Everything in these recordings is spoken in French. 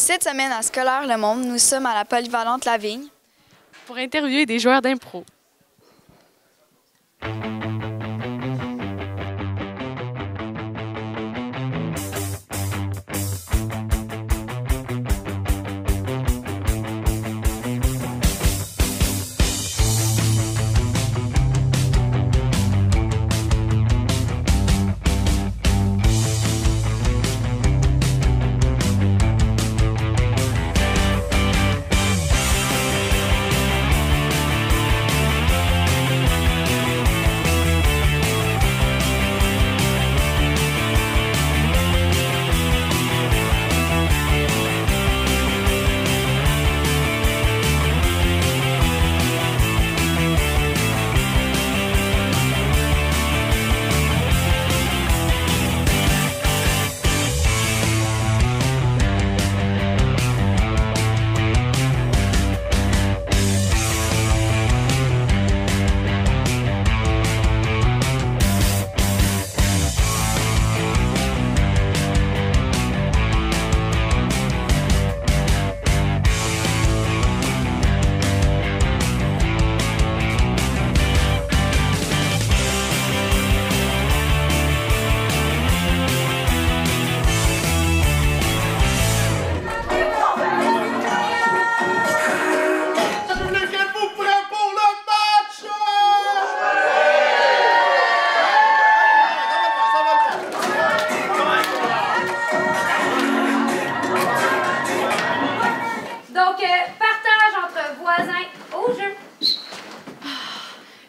Cette semaine à Scolaire Le Monde, nous sommes à la polyvalente Lavigne pour interviewer des joueurs d'impro.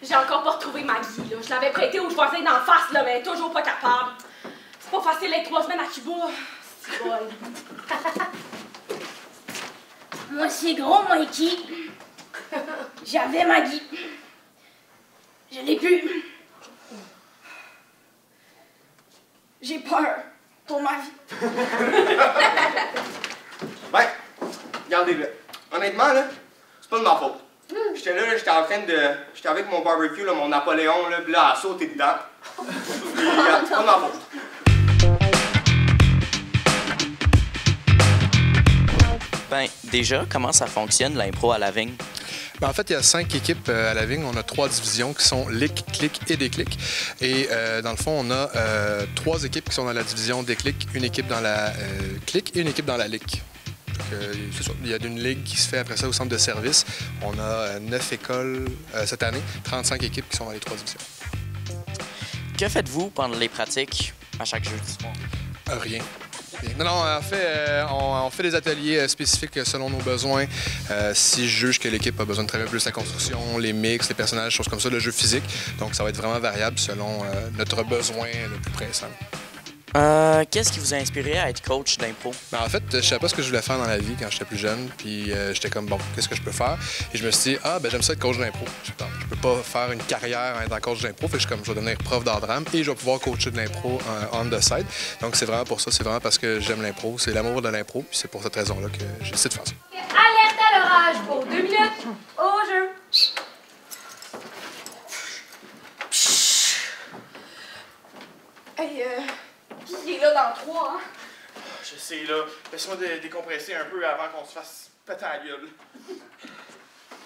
J'ai encore pas retrouvé Maggie, là. Je l'avais prêtée aux voisins d'en face, là, mais toujours pas capable. C'est pas facile d'être 3 semaines à Cuba. C'est bol. Moi, c'est gros, Mikey. J'avais Maggie. Je l'ai plus. J'ai peur pour ma vie. Ben, regardez-le. Honnêtement, là, c'est pas de ma faute. J'étais là, j'étais en train de... J'étais avec mon barbecue, là, mon Napoléon, là, puis là, à sauter dedans. Puis, c'est pas de ma faute. Ben, déjà, comment ça fonctionne, l'impro à Lavigne? Ben, en fait, il y a 5 équipes à Lavigne. On a 3 divisions qui sont Lick, Click et Déclic. Et dans le fond, on a 3 équipes qui sont dans la division Déclic, une équipe dans la Click et une équipe dans la Lick. C'est ça. Il y a une ligue qui se fait après ça au centre de service. On a 9 écoles cette année, 35 équipes qui sont dans les 3 divisions. Que faites-vous pendant les pratiques à chaque jeudi soir? Rien. Non, en fait, on fait des ateliers spécifiques selon nos besoins. Si je juge que l'équipe a besoin de travailler plus la construction, les mix, les personnages, choses comme ça, le jeu physique. Donc, ça va être vraiment variable selon notre besoin le plus pressant. Qu'est-ce qui vous a inspiré à être coach d'impro? Ben, en fait, je savais pas ce que je voulais faire dans la vie quand j'étais plus jeune. Puis j'étais comme, bon, qu'est-ce que je peux faire? Et je me suis dit, j'aime ça être coach d'impro. Je peux pas faire une carrière en étant coach d'impro. Fait que je vais devenir prof d'art drame et je vais pouvoir coacher de l'impro on the side. Donc c'est vraiment pour ça, c'est vraiment parce que j'aime l'impro. C'est l'amour de l'impro. Puis c'est pour cette raison-là que j'ai décidé de faire ça. Alerte à l'orage pour 2 minutes. Au jeu. Hey, il est là dans 3, hein? Je sais, là. Laisse-moi décompresser un peu avant qu'on se fasse péter la gueule.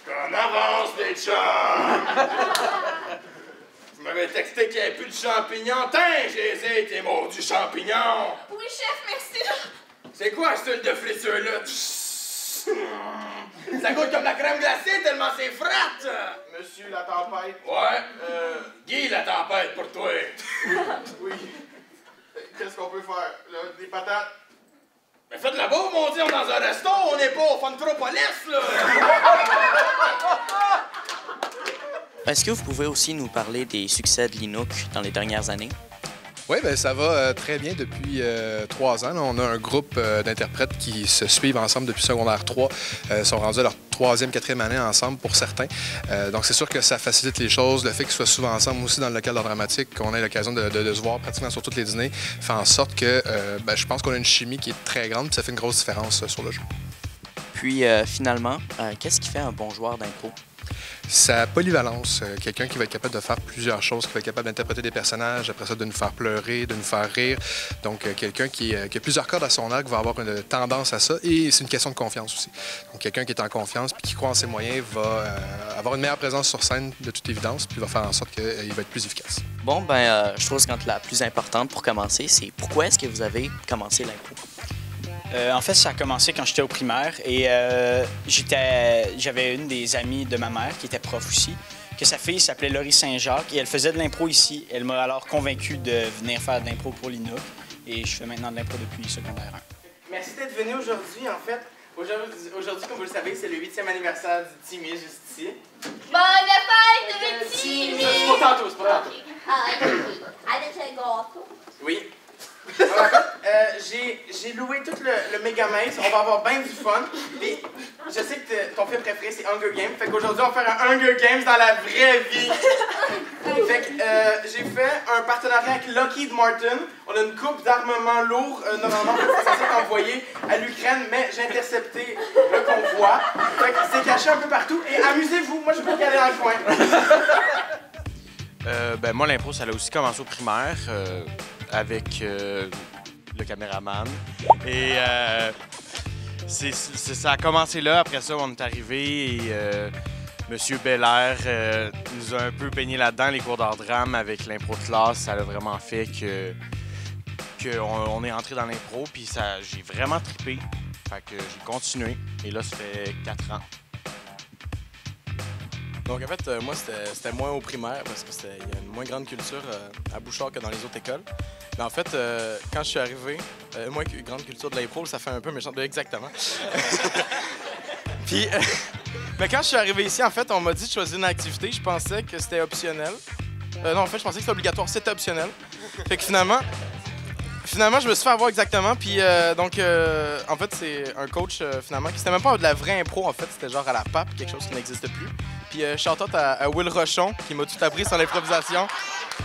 Qu'on avance, les chums! Vous m'avez texté qu'il n'y avait plus de champignons. Tiens, j'ai tes maudits champignons! Oui, chef, merci. C'est quoi ce style de frissure-là? Ça goûte comme la crème glacée tellement c'est frat! Monsieur la tempête. Ouais. Guy, la tempête pour toi. Oui. Qu'est-ce qu'on peut faire? Là, des patates? Mais faites la bouffe, mon Dieu, on est dans un resto, on n'est pas au Funtropolis, là! Est-ce que vous pouvez aussi nous parler des succès de l'Inouk dans les dernières années? Oui, bien, ça va très bien depuis 3 ans. Là, on a un groupe d'interprètes qui se suivent ensemble depuis secondaire 3. Ils sont rendus à leur 3e, 4e année ensemble pour certains. Donc, c'est sûr que ça facilite les choses. Le fait qu'ils soient souvent ensemble aussi dans le local d'art dramatique, qu'on ait l'occasion de se voir pratiquement sur tous les dîners, fait en sorte que je pense qu'on a une chimie qui est très grande et ça fait une grosse différence sur le jeu. Puis, finalement, qu'est-ce qui fait un bon joueur d'impro? sa polyvalence, quelqu'un qui va être capable de faire plusieurs choses, qui va être capable d'interpréter des personnages, après ça de nous faire pleurer, de nous faire rire. Donc quelqu'un qui a plusieurs cordes à son arc va avoir une tendance à ça et c'est une question de confiance aussi. Donc quelqu'un qui est en confiance puis qui croit en ses moyens va avoir une meilleure présence sur scène de toute évidence puis va faire en sorte qu'il va être plus efficace. Bon, je trouve que la plus importante pour commencer, c'est pourquoi est-ce que vous avez commencé l'impro? En fait, ça a commencé quand j'étais au primaire et j'avais une des amies de ma mère qui était prof aussi, que sa fille s'appelait Laurie Saint-Jacques et elle faisait de l'impro ici. Elle m'a alors convaincu de venir faire de l'impro pour l'Inouk et je fais maintenant de l'impro depuis secondaire 1. Merci d'être venu aujourd'hui, en fait. Aujourd'hui, comme vous le savez, c'est le 8e anniversaire du Timmy, juste ici. Bonne fête de Timmy! C'est pour tantôt, c'est pour tantôt. Avec un gâteau. Oui. J'ai loué tout le Megamaze, on va avoir bien du fun. Puis, je sais que ton film préféré c'est Hunger Games, fait qu'aujourd'hui on va faire un Hunger Games dans la vraie vie. Fait que j'ai fait un partenariat avec Lockheed Martin. On a une coupe d'armement lourd, normalement c'est censé être envoyé à l'Ukraine, mais j'ai intercepté le convoi. Fait que c'est caché un peu partout. Et amusez-vous, moi je peux y aller dans le coin. Moi l'impro ça a aussi commencé au primaire. Avec le caméraman. Et ça a commencé là. Après ça, on est arrivé et Monsieur Belair nous a un peu baigné là-dedans, les cours d'art drame avec l'impro de classe. Ça a vraiment fait qu'on est entré dans l'impro. Puis j'ai vraiment trippé. Fait que j'ai continué. Et là, ça fait 4 ans. Donc en fait, moi, c'était moins au primaire parce qu'il y a une moins grande culture à Bouchard que dans les autres écoles. Mais en fait, quand je suis arrivé, moins grande culture de l'impro, ça fait un peu méchant. Exactement. Puis, mais quand je suis arrivé ici, en fait, on m'a dit de choisir une activité. Je pensais que c'était optionnel. Non, en fait, je pensais que c'était obligatoire. C'était optionnel. Fait que finalement, je me suis fait avoir exactement. Puis en fait, c'est un coach finalement qui c'était même pas de la vraie impro. En fait, c'était genre à la pape, quelque chose qui n'existe plus. Puis shout-out à Will Rochon qui m'a tout appris sur l'improvisation.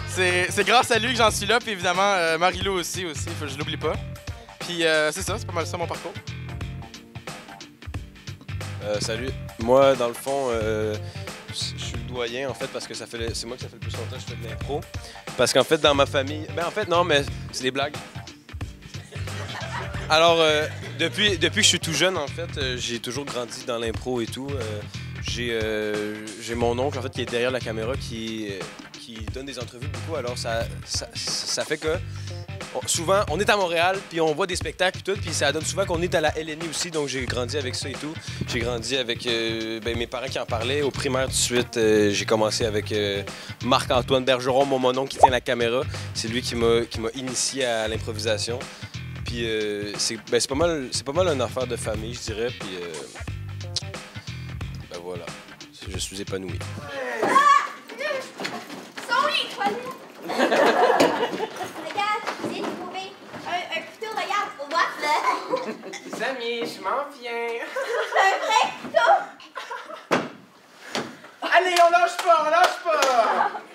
C'est grâce à lui que j'en suis là. Puis évidemment, Marie-Lou aussi, je l'oublie pas. Puis c'est ça, c'est pas mal ça mon parcours. Salut. Moi, dans le fond, je suis le doyen en fait parce que c'est moi que ça fait le plus longtemps que je fais de l'impro. Parce qu'en fait, dans ma famille... Ben en fait, non, mais c'est des blagues. Alors, depuis que je suis tout jeune, en fait, j'ai toujours grandi dans l'impro et tout. J'ai mon oncle, en fait, qui est derrière la caméra, qui donne des entrevues beaucoup. Alors, ça fait que souvent, on est à Montréal, puis on voit des spectacles, puis tout, puis ça donne souvent qu'on est à la LNI aussi, donc j'ai grandi avec ça et tout. J'ai grandi avec mes parents qui en parlaient. Au primaire, tout de suite, j'ai commencé avec Marc-Antoine Bergeron, mon oncle qui tient la caméra. C'est lui qui m'a initié à l'improvisation. Puis c'est pas mal une affaire de famille, je dirais, puis ben voilà, je suis épanoui. Sont où les toilettes? Regarde, j'ai trouvé un couteau, regarde, faut voir là. Les amis, je m'en viens. Un vrai couteau? Allez, on lâche pas!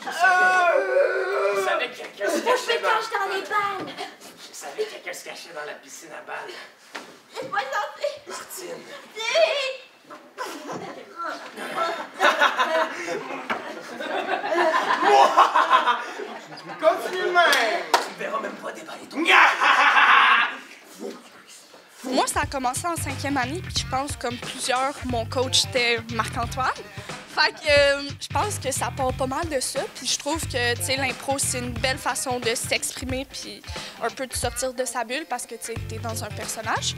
Je savais que quelqu'un se cachait dans les balles. Je savais que quelqu'un se cachait dans la piscine à balles. Laisse-moi sortir. Martine. Continue de même! Tu me verras même pas déballer ton Pour moi, ça a commencé en 5e année, puis je pense, comme plusieurs, mon coach était Marc-Antoine. Fait que je pense que ça part pas mal de ça, puis je trouve que, tu sais, l'impro, c'est une belle façon de s'exprimer, puis un peu de sortir de sa bulle, parce que, tu sais, t'es dans un personnage.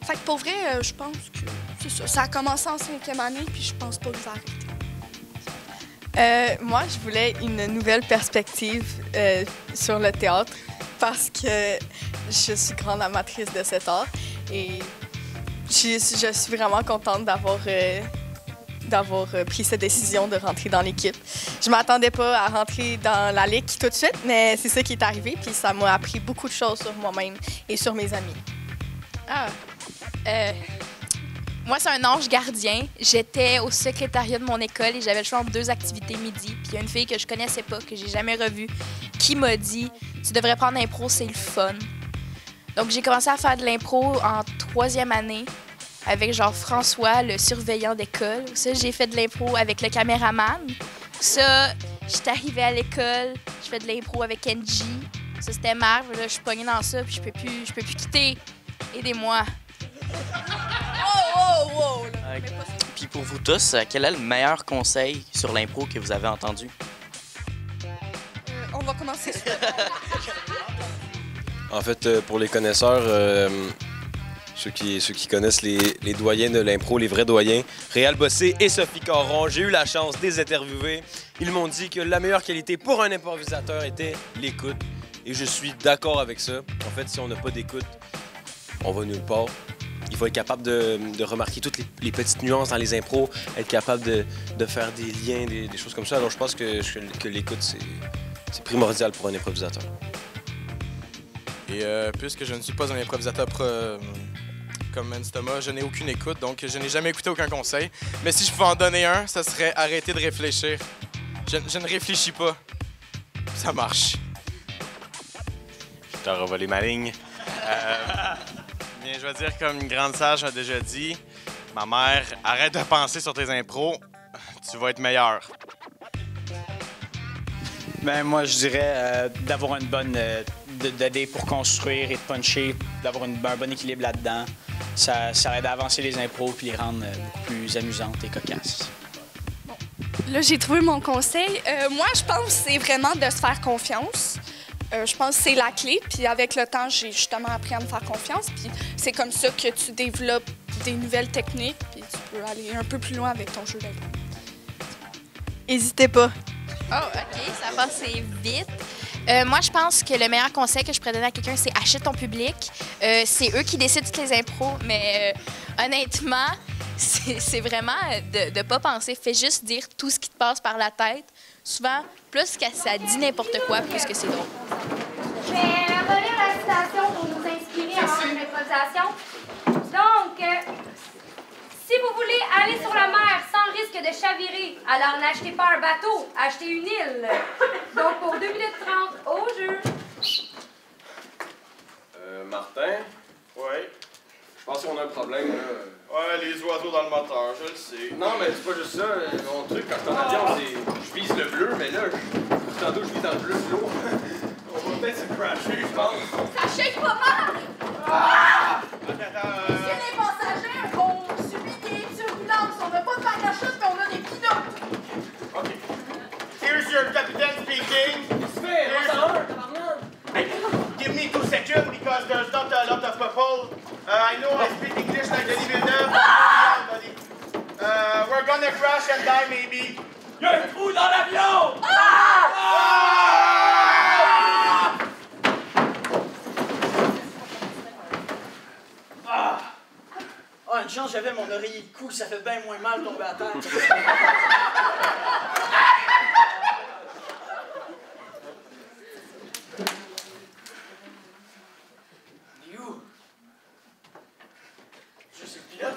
Fait que pour vrai, je pense que c'est ça. Ça a commencé en 5e année, puis je pense pas que ça va arrêter. Moi, je voulais une nouvelle perspective sur le théâtre parce que je suis grande amatrice de cet art et je suis vraiment contente d'avoir pris cette décision de rentrer dans l'équipe. Je m'attendais pas à rentrer dans la ligue tout de suite, mais c'est ça qui est arrivé, puis ça m'a appris beaucoup de choses sur moi-même et sur mes amis. Moi, c'est un ange gardien. J'étais au secrétariat de mon école et j'avais le choix entre 2 activités midi. Puis il y a une fille que je connaissais pas, que j'ai jamais revue, qui m'a dit « Tu devrais prendre l'impro, c'est le fun ». Donc, j'ai commencé à faire de l'impro en 3e année avec genre François, le surveillant d'école. Ça, j'ai fait de l'impro avec le caméraman. Ça, j'étais arrivée à l'école, je fais de l'impro avec Kenji. Ça, c'était Marv. Là, je suis pognée dans ça, puis je peux plus quitter. Aidez-moi. Wow! Puis pour vous tous, quel est le meilleur conseil sur l'impro que vous avez entendu? On va commencer. En fait, pour les connaisseurs, ceux qui connaissent les doyens de l'impro, les vrais doyens, Réal Bossé et Sophie Caron, j'ai eu la chance de les interviewer. Ils m'ont dit que la meilleure qualité pour un improvisateur était l'écoute. Et je suis d'accord avec ça. En fait, si on n'a pas d'écoute, on va nulle part. Il faut être capable de remarquer toutes les petites nuances dans les impros, être capable de faire des liens, des choses comme ça. Alors je pense que l'écoute, c'est primordial pour un improvisateur. Et puisque je ne suis pas un improvisateur comme Mance Thomas, je n'ai aucune écoute, donc je n'ai jamais écouté aucun conseil. Mais si je pouvais en donner un, ça serait arrêter de réfléchir. Je ne réfléchis pas. Ça marche. Je t'ai revolé ma ligne. Bien, je vais dire comme une grande sage a déjà dit, ma mère, arrête de penser sur tes impros, tu vas être meilleur. Ben moi, je dirais d'avoir une bonne... d'aider pour construire et de puncher, d'avoir un bon équilibre là-dedans. Ça aide à avancer les impros puis les rendre beaucoup plus amusantes et cocasses. Là, j'ai trouvé mon conseil. Moi, je pense que c'est vraiment de se faire confiance. Je pense que c'est la clé. Puis avec le temps, j'ai justement appris à me faire confiance. Puis c'est comme ça que tu développes des nouvelles techniques. Puis tu peux aller un peu plus loin avec ton jeu d'impro. N'hésitez pas. Oh, OK, ça passe vite. Moi, je pense que le meilleur conseil que je pourrais donner à quelqu'un, c'est achète ton public. C'est eux qui décident toutes les impros, mais honnêtement, c'est vraiment de ne pas penser. Fais juste dire tout ce qui te passe par la tête. Souvent, plus que ça dit n'importe quoi, plus que c'est drôle. Je vais relire la citation pour nous inspirer avant une improvisation. Donc, si vous voulez aller sur la mer sans risque de chavirer, alors n'achetez pas un bateau, achetez une île. Donc, pour 2 minutes 30, au jeu. Martin? Ouais. Je pense qu'on a un problème, là. Ouais, les oiseaux dans le moteur, je le sais. Non, mais c'est pas juste ça. Mon truc, quand je suis en avion, c'est... Je vise le bleu, mais là, tantôt, je vise dans le bleu flot. On va peut-être se crasher, je pense. Ça shake pas mal! Monsieur les passagers, on subit des turbulences. On n'a pas de parachute, mais on a des pilotes. OK. Here's your captain speaking. Hey, give me 2 seconds because there's not a lot of people. I know I speak English like Denis Villeneuve. We're gonna crash and die maybe. Y'a un trou dans l'avion! Oh, une chance, j'avais mon oreiller de cou, ça fait bien moins mal tomber à terre.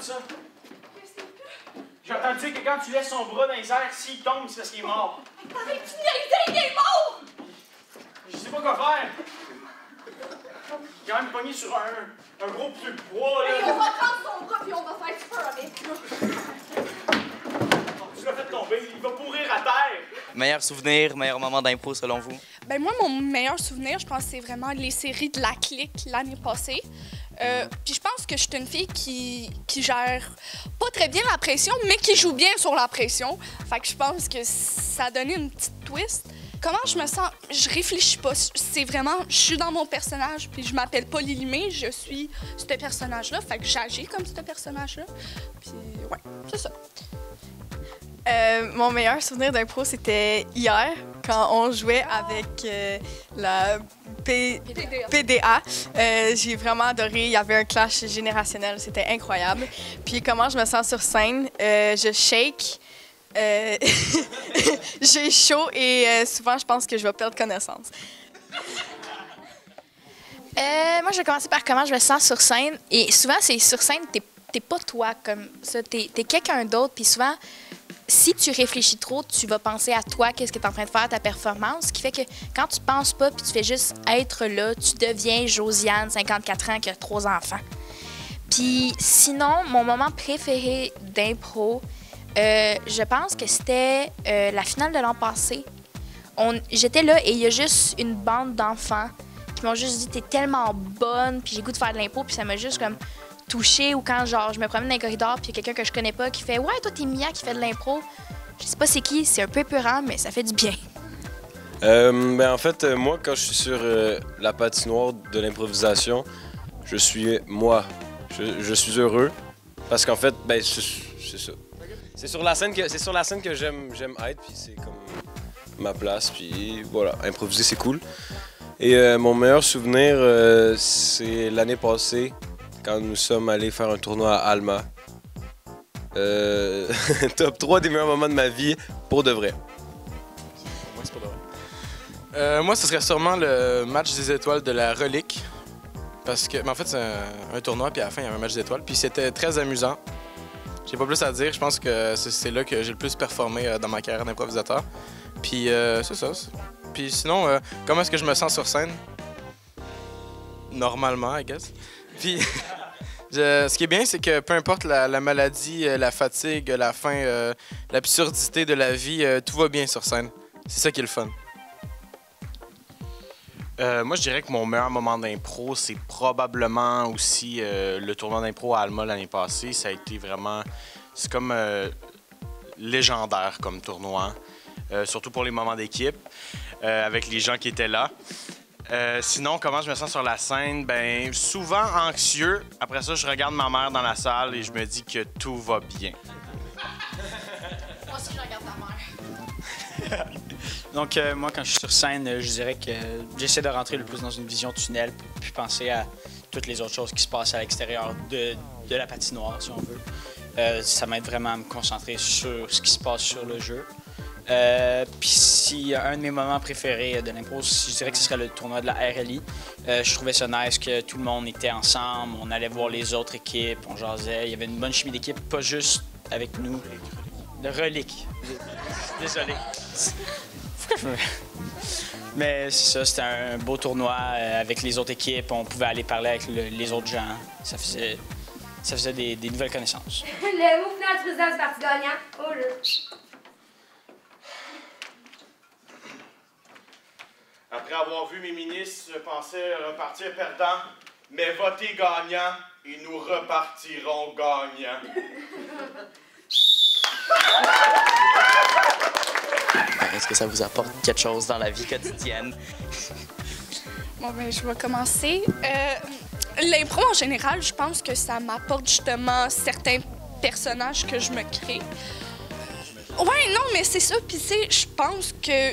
Ça. J'ai entendu dire que quand tu laisses son bras dans les airs, s'il tombe, c'est parce qu'il est mort. T'arrêtes-tu de niaiser, il est mort! Je sais pas quoi faire. Il est quand même pogné sur un gros pneu de bois, là. Et on va prendre son bras puis on va faire peur avec, là. Tu l'as fait tomber, il va pourrir à terre. Meilleur souvenir, meilleur moment d'impro selon vous? Ben moi, mon meilleur souvenir, je pense que c'est vraiment les séries de La Clique l'année passée. Puis je pense que je suis une fille qui gère pas très bien la pression, mais qui joue bien sur la pression. Fait que je pense que ça a donné une petite twist. Comment je me sens? Je réfléchis pas. C'est vraiment, je suis dans mon personnage, puis je m'appelle pas Lilimé, je suis ce personnage-là. Fait que j'agis comme ce personnage-là. Puis ouais, c'est ça. Mon meilleur souvenir d'impro, c'était hier, quand on jouait avec la PDA. J'ai vraiment adoré. Il y avait un clash générationnel. C'était incroyable. Puis comment je me sens sur scène? Je shake. J'ai chaud et souvent, je pense que je vais perdre connaissance. Moi, je vais commencer par comment je me sens sur scène. Et souvent, c'est sur scène, t'es pas toi comme ça. T'es quelqu'un d'autre. Puis souvent, si tu réfléchis trop, tu vas penser à toi, qu'est-ce que tu es en train de faire, ta performance, ce qui fait que quand tu penses pas puis tu fais juste être là, tu deviens Josiane, 54 ans, qui a 3 enfants. Puis sinon, mon moment préféré d'impro, je pense que c'était la finale de l'an passé. J'étais là et il y a juste une bande d'enfants qui m'ont juste dit « T'es tellement bonne », puis j'ai goût de faire de l'impro, puis ça m'a juste comme touchée. Ou quand genre je me promène dans les corridors, puis il y a quelqu'un que je connais pas qui fait « Ouais, toi t'es Mia qui fait de l'impro », je sais pas c'est qui, c'est un peu épeurant, mais ça fait du bien. En fait, moi, quand je suis sur la patinoire de l'improvisation, je suis moi. Je suis heureux parce qu'en fait, c'est ça. C'est sur la scène que j'aime être, puis c'est comme ma place, puis voilà, improviser c'est cool. Et mon meilleur souvenir, c'est l'année passée quand nous sommes allés faire un tournoi à Alma. Top 3 des meilleurs moments de ma vie pour de vrai. Moi, c'est pour de vrai. Moi, ce serait sûrement le match des étoiles de la Relique. Parce que, en fait, c'est un tournoi, puis à la fin, il y avait un match d'étoiles. Puis c'était très amusant. J'ai pas plus à dire. Je pense que c'est là que j'ai le plus performé dans ma carrière d'improvisateur. Puis c'est ça. Puis sinon, comment est-ce que je me sens sur scène? Normalement, I guess. Puis ce qui est bien, c'est que peu importe la maladie, la fatigue, la faim, l'absurdité de la vie, tout va bien sur scène. C'est ça qui est le fun. Moi, je dirais que mon meilleur moment d'impro, c'est probablement aussi le tournoi d'impro à Alma l'année passée. Ça a été vraiment... C'est comme légendaire comme tournoi, surtout pour les moments d'équipe, avec les gens qui étaient là. Sinon, comment je me sens sur la scène? Ben, souvent anxieux. Après ça, je regarde ma mère dans la salle et je me dis que tout va bien. Moi aussi, je regarde ta mère. Donc, moi, quand je suis sur scène, je dirais que j'essaie de rentrer le plus dans une vision tunnel puis penser à toutes les autres choses qui se passent à l'extérieur de la patinoire, si on veut. Ça m'aide vraiment à me concentrer sur ce qui se passe sur le jeu. Puis s'il y a un de mes moments préférés de l'impro, je dirais que ce serait le tournoi de la RLI. Je trouvais ça nice que tout le monde était ensemble, on allait voir les autres équipes, on jasait. Il y avait une bonne chimie d'équipe, pas juste avec nous. De Relique. Désolé. Mais c'est ça, c'était un beau tournoi avec les autres équipes. On pouvait aller parler avec les autres gens. Ça faisait des nouvelles connaissances. Le mot final du président du parti gagnant. Au jeu. Après avoir vu mes ministres penser repartir perdant, mais voter gagnant et nous repartirons gagnants. Est-ce que ça vous apporte quelque chose dans la vie quotidienne? Bon, ben, je vais commencer. L'impro, en général, je pense que ça m'apporte justement certains personnages que je me crée. Ouais, non, mais c'est ça. Puis, tu sais, je pense que...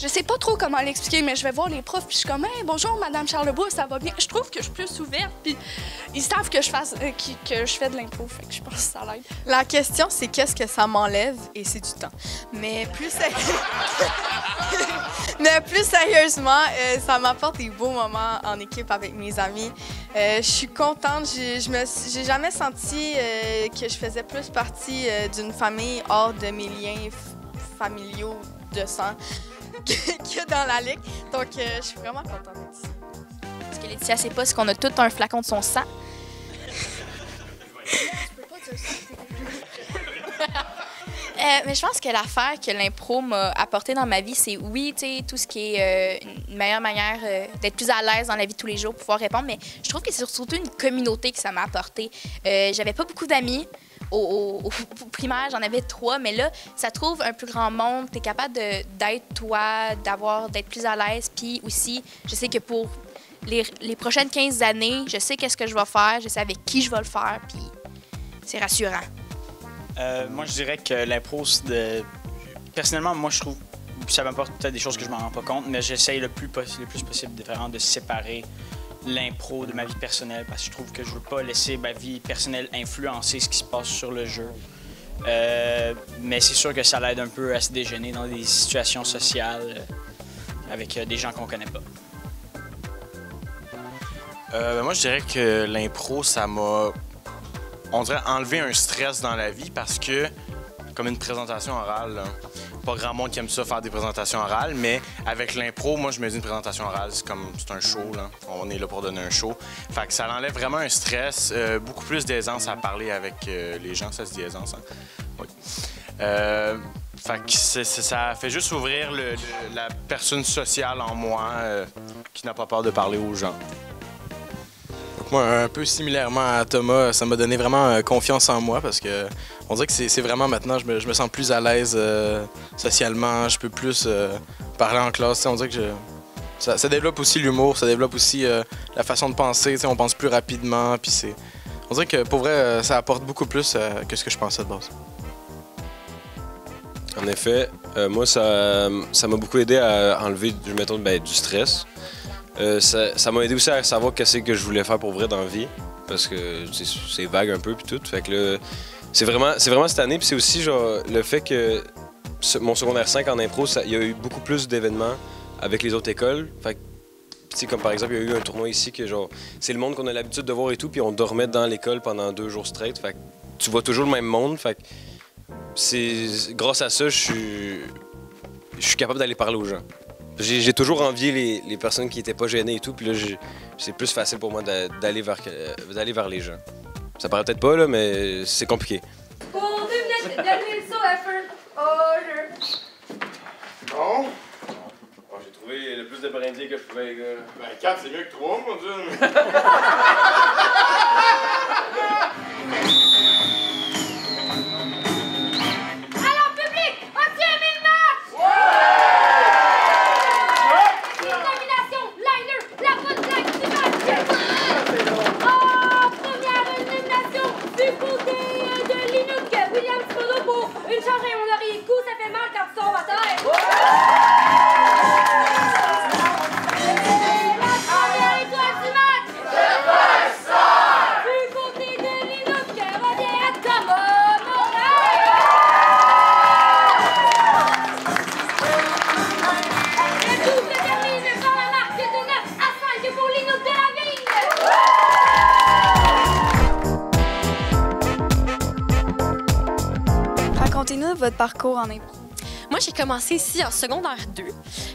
Je sais pas trop comment l'expliquer, mais je vais voir les profs, puis je suis comme « Hey, bonjour, Madame Charlebois, ça va bien? » Je trouve que je suis plus ouverte, puis ils savent que je fais de l'impro, fait que je pense que ça l'aide. La question, c'est qu'est-ce que ça m'enlève, et c'est du temps. Mais plus, plus sérieusement, ça m'apporte des beaux moments en équipe avec mes amis. Je suis contente, j'ai jamais senti que je faisais plus partie d'une famille hors de mes liens familiaux de sang que dans la ligue. Donc, je suis vraiment contente d'être ici. Ce que Laetitia sait pas, c'est qu'on a tout un flacon de son sang. Mais je pense que l'affaire que l'impro m'a apporté dans ma vie, c'est oui, tu sais, tout ce qui est une meilleure manière d'être plus à l'aise dans la vie de tous les jours, pouvoir répondre, mais je trouve que c'est surtout une communauté que ça m'a apporté. J'avais pas beaucoup d'amis. Au primaire, j'en avais 3, mais là, ça trouve un plus grand monde. Tu es capable d'être toi, d'être plus à l'aise. Puis aussi, je sais que pour les prochaines 15 années, je sais qu'est-ce que je vais faire, je sais avec qui je vais le faire, puis c'est rassurant. Moi, je dirais que l'impro, personnellement, moi, je trouve que ça m'apporte peut-être des choses que je m'en rends pas compte, mais j'essaye le plus possible de séparer l'impro de ma vie personnelle parce que je trouve que je veux pas laisser ma vie personnelle influencer ce qui se passe sur le jeu. Mais c'est sûr que ça l'aide un peu à se déjeuner dans des situations sociales avec des gens qu'on connaît pas. Moi, je dirais que l'impro, ça m'a, on dirait, enlevé un stress dans la vie parce que, comme une présentation orale, là, pas grand monde qui aime ça faire des présentations orales, mais avec l'impro, moi, je me dis une présentation orale, c'est comme, c'est un show, là. On est là pour donner un show. Fait que ça enlève vraiment un stress, beaucoup plus d'aisance à parler avec les gens. Ça se dit aisance, hein? Oui. Fait que ça fait juste ouvrir la personne sociale en moi qui n'a pas peur de parler aux gens. Moi, un peu similairement à Thomas, ça m'a donné vraiment confiance en moi parce que on dirait que c'est vraiment maintenant, je me sens plus à l'aise socialement, je peux plus parler en classe. On dirait que ça développe aussi l'humour, ça développe aussi la façon de penser, on pense plus rapidement. Puis on dirait que pour vrai, ça apporte beaucoup plus que ce que je pensais de base. En effet, moi, ça m'a beaucoup aidé à enlever, mettons, du stress. Ça m'a aidé aussi à savoir qu'est-ce que je voulais faire pour vrai dans la vie, parce que c'est vague un peu puis tout. Fait que là, c'est vraiment cette année, puis c'est aussi genre le fait que mon secondaire 5 en impro, il y a eu beaucoup plus d'événements avec les autres écoles. Fait que, comme par exemple, il y a eu un tournoi ici que genre c'est le monde qu'on a l'habitude de voir et tout, puis on dormait dans l'école pendant 2 jours straight. Fait que tu vois toujours le même monde. Fait que grâce à ça, je suis capable d'aller parler aux gens. J'ai toujours envié les personnes qui n'étaient pas gênées et tout, puis là, c'est plus facile pour moi d'aller vers les gens. Ça paraît peut-être pas, là, mais c'est compliqué. Pour 2 minutes, donner le saut à feu au jeu. Bon. Oh, j'ai trouvé le plus de brindilles que je pouvais, les gars. Ben, 4, c'est mieux que 3, mon Dieu. Alors, public, as-tu aimé le match? Nomination, liner, la bonne blague du match. En première nomination, du côté de Linux, William Spodo pour une charge à mon arrière-coup, ça fait mal quand tu tombes à terre. La première étoile du match, du côté de Linux, revient à Thomas Morin. Le tout se termine par la marque de 9 à 5 pour Linux de la Vigne. Racontez-nous votre parcours en impro. Moi, j'ai commencé ici en secondaire 2.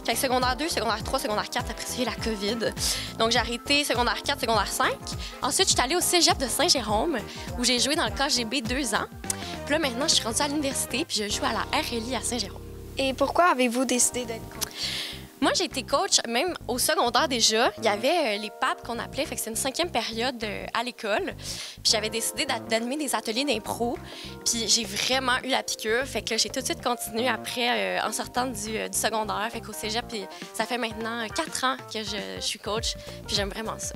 Fait que secondaire 2, secondaire 3, secondaire 4, après ça, il y a eu la COVID. Donc, j'ai arrêté secondaire 4, secondaire 5. Ensuite, je suis allée au cégep de Saint-Jérôme, où j'ai joué dans le KGB 2 ans. Puis là, maintenant, je suis rendue à l'université, puis je joue à la RLI à Saint-Jérôme. Et pourquoi avez-vous décidé d'être coach? Moi, j'ai été coach, même au secondaire déjà. Il y avait les PAP qu'on appelait, fait que c'est une 5e période à l'école. Puis j'avais décidé d'animer des ateliers d'impro. Puis j'ai vraiment eu la piqûre, fait que j'ai tout de suite continué après en sortant du secondaire. Fait qu'au cégep, puis ça fait maintenant 4 ans que je suis coach, puis j'aime vraiment ça.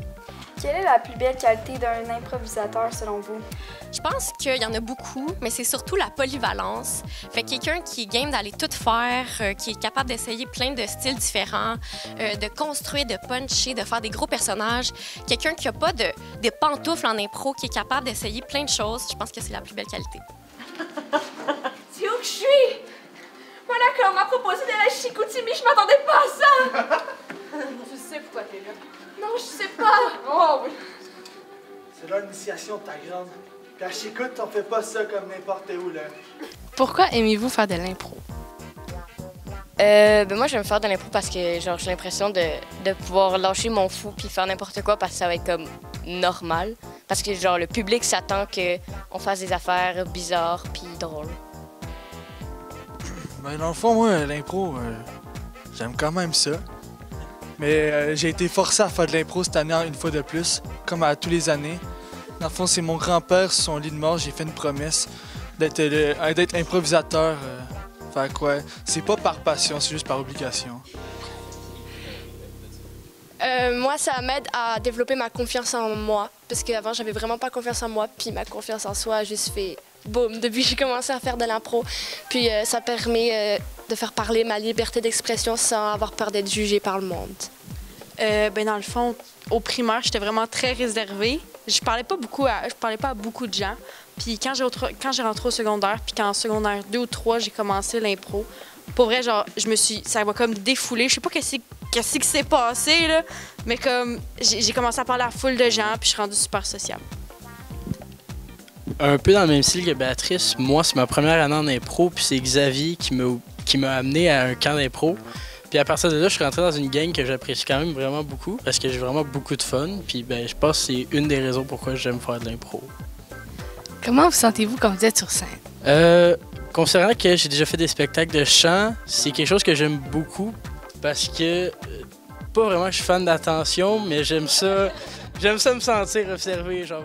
Quelle est la plus belle qualité d'un improvisateur selon vous? Je pense qu'il y en a beaucoup, mais c'est surtout la polyvalence. Fait que quelqu'un qui est game d'aller tout faire, qui est capable d'essayer plein de styles différents, de construire, de puncher, de faire des gros personnages. Quelqu'un qui n'a pas de pantoufles en impro, qui est capable d'essayer plein de choses. Je pense que c'est la plus belle qualité. C'est où que je suis? Moi, là, quand on m'a proposé d'aller à Chicoutimi, je m'attendais pas à ça! Tu sais pourquoi t'es là? Non, je sais pas! Oh, oui! C'est là l'initiation de ta grande. Puis à Chicout, on fait pas ça comme n'importe où, là. Pourquoi aimez-vous faire de l'impro? Moi, j'aime faire de l'impro parce que genre j'ai l'impression de pouvoir lâcher mon fou puis faire n'importe quoi parce que ça va être comme normal. Parce que genre le public s'attend qu'on fasse des affaires bizarres puis drôles. Ben, dans le fond, moi, l'impro, j'aime quand même ça. Mais j'ai été forcé à faire de l'impro cette année une fois de plus, comme à tous les années. Dans le fond, c'est mon grand-père, sur son lit de mort, j'ai fait une promesse d'être improvisateur. Fait quoi, c'est pas par passion, c'est juste par obligation. Moi, ça m'aide à développer ma confiance en moi. Parce qu'avant, j'avais vraiment pas confiance en moi. Puis ma confiance en soi a juste fait boum depuis que j'ai commencé à faire de l'impro. Puis ça permet de faire parler ma liberté d'expression sans avoir peur d'être jugée par le monde. Dans le fond, au primaire, j'étais vraiment très réservée. Je parlais pas à beaucoup de gens. Puis quand j'ai rentré au secondaire, puis qu'en secondaire 2 ou 3, j'ai commencé l'impro, pour vrai, genre, ça m'a comme défoulé. Je sais pas qu'est-ce qui s'est passé, là, mais comme, j'ai commencé à parler à foule de gens, puis je suis rendue super sociable. Un peu dans le même style que Béatrice, moi, c'est ma première année en impro, puis c'est Xavier qui qui m'a amené à un camp d'impro. Puis à partir de là, je suis rentré dans une gang que j'apprécie quand même vraiment beaucoup parce que j'ai vraiment beaucoup de fun. Puis ben, je pense que c'est une des raisons pourquoi j'aime faire de l'impro. Comment vous sentez-vous quand vous êtes sur scène? Considérant que j'ai déjà fait des spectacles de chant, c'est quelque chose que j'aime beaucoup parce que, pas vraiment que je suis fan d'attention, mais j'aime ça me sentir observé, genre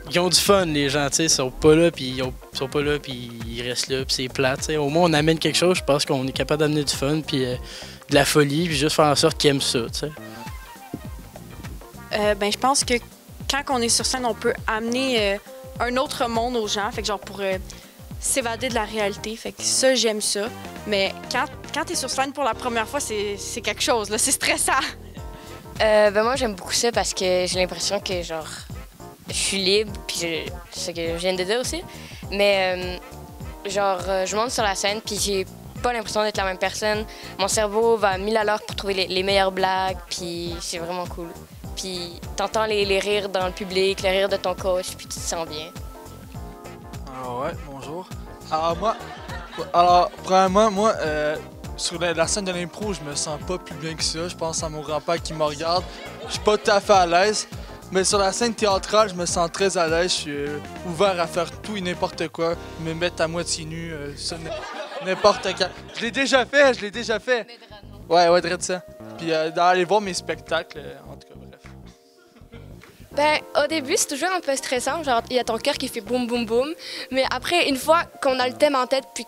ils ont du fun, les gens, tu sais, ils sont pas là, puis ils restent là, puis c'est plate, tu sais. Au moins, on amène quelque chose, je pense qu'on est capable d'amener du fun, puis de la folie, puis juste faire en sorte qu'ils aiment ça, tu sais. Ben, je pense que quand on est sur scène, on peut amener un autre monde aux gens, fait que genre pour s'évader de la réalité, fait que ça, j'aime ça. Mais quand t'es sur scène pour la première fois, c'est quelque chose, là, c'est stressant. Ben moi, j'aime beaucoup ça parce que j'ai l'impression que, genre, je suis libre, puis c'est ce que je viens de dire aussi. Mais, je monte sur la scène, puis j'ai pas l'impression d'être la même personne. Mon cerveau va à 1000 à l'heure pour trouver les meilleures blagues, puis c'est vraiment cool. Puis t'entends les rires dans le public, les rires de ton coach, puis tu te sens bien. Ah ouais, bonjour. Alors, premièrement, moi, sur la scène de l'impro, je me sens pas plus bien que ça. Je pense à mon grand-père qui me regarde. Je suis pas tout à fait à l'aise. Mais sur la scène théâtrale, je me sens très à l'aise. Je suis ouvert à faire tout et n'importe quoi. Me mettre à moitié nu, ça, n'importe quand. Je l'ai déjà fait. Ouais, de ça. Puis d'aller voir mes spectacles, en tout cas, bref. Ben, au début, c'est toujours un peu stressant. Genre, il y a ton cœur qui fait boum, boum, boum. Mais après, une fois qu'on a le thème en tête, puis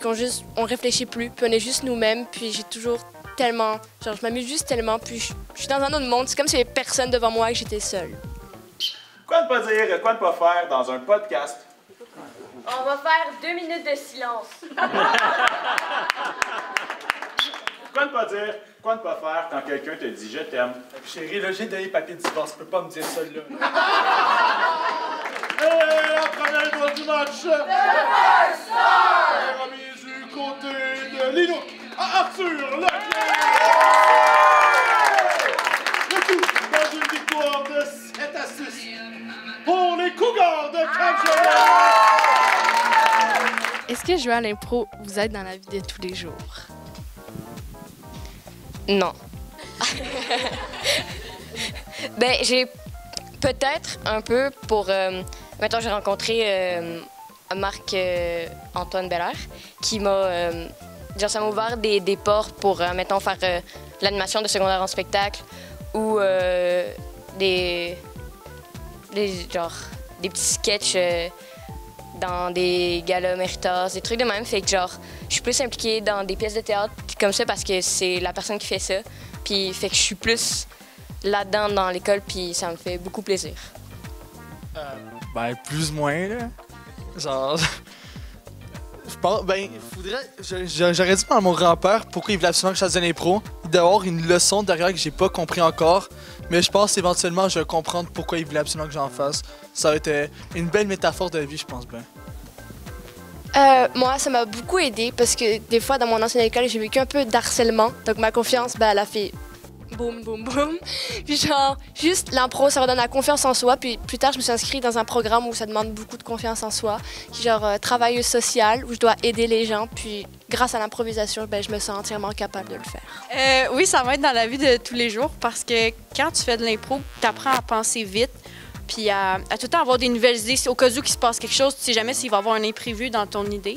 on réfléchit plus, puis on est juste nous-mêmes, puis j'ai toujours tellement... Genre, je m'amuse juste tellement, puis je suis dans un autre monde. C'est comme s'il y avait personne devant moi et que j'étais seule. Quoi ne pas dire, quoi ne pas faire dans un podcast? On va faire 2 minutes de silence. Quoi ne pas dire, quoi ne pas faire quand quelqu'un te dit « je t'aime ». Chérie, là, j'ai donné les papiers de divorce. Tu peux pas me dire ça, là. Et la première étoile du match, est remise du côté de Lino à Arthur Leclerc. Le tout dans une victoire de 7-6 pour les Cougars de Cap-Général. Est-ce que jouer à l'impro vous aide dans la vie de tous les jours? Non. Ben, j'ai peut-être un peu pour... Mettons, j'ai rencontré Marc-Antoine Belair qui m'a... ça m'a ouvert des portes pour, mettons, faire l'animation de secondaire en spectacle ou des petits sketchs dans des galas Méritas, des trucs de même. Fait que, genre, je suis plus impliquée dans des pièces de théâtre comme ça parce que c'est la personne qui fait ça. Puis, fait que je suis plus là-dedans dans l'école, puis ça me fait beaucoup plaisir. Ben, plus ou moins, là. Genre... Je pense... Ben, j'aurais dit à mon grand-père pourquoi il voulait absolument que je fasse de l'impro. Il doit avoir une leçon derrière que j'ai pas compris encore. Mais je pense éventuellement je vais comprendre pourquoi il voulait absolument que j'en fasse. Ça va être une belle métaphore de vie, je pense bien. Moi, ça m'a beaucoup aidé parce que des fois, dans mon ancienne école, j'ai vécu un peu d'harcèlement. Donc, ma confiance, ben, elle a fait boum, boum, boum. Puis genre, juste l'impro, ça redonne la confiance en soi. Puis plus tard, je me suis inscrite dans un programme où ça demande beaucoup de confiance en soi, qui est genre travailleuse sociale, où je dois aider les gens. Puis grâce à l'improvisation, ben, je me sens entièrement capable de le faire. Oui, ça va être dans la vie de tous les jours parce que quand tu fais de l'impro, tu apprends à penser vite. Puis à tout le temps avoir des nouvelles idées. Au cas où il se passe quelque chose, tu sais jamais s'il va y avoir un imprévu dans ton idée.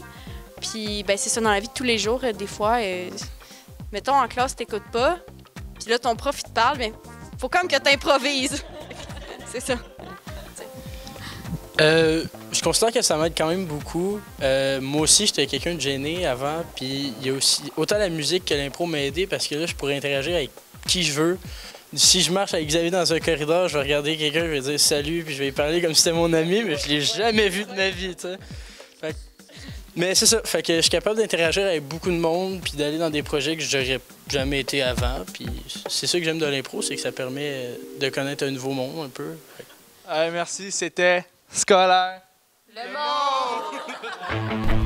Puis ben, c'est ça, dans la vie de tous les jours, des fois, mettons en classe, t'écoutes pas. Puis là, ton prof, il te parle, mais faut comme que t'improvises. C'est ça. Je considère que ça m'aide quand même beaucoup. Moi aussi, j'étais quelqu'un de gêné avant. Puis il y a aussi autant la musique que l'impro m'a aidé parce que là, je pourrais interagir avec qui je veux. Si je marche avec Xavier dans un corridor, je vais regarder quelqu'un, je vais dire salut, puis je vais lui parler comme si c'était mon ami, mais je l'ai jamais vu de ma vie, tu sais. Mais c'est ça, fait que je suis capable d'interagir avec beaucoup de monde, puis d'aller dans des projets que j'aurais jamais été avant, puis c'est ça que j'aime de l'impro, c'est que ça permet de connaître un nouveau monde un peu. Merci, c'était Scolaire. Le monde!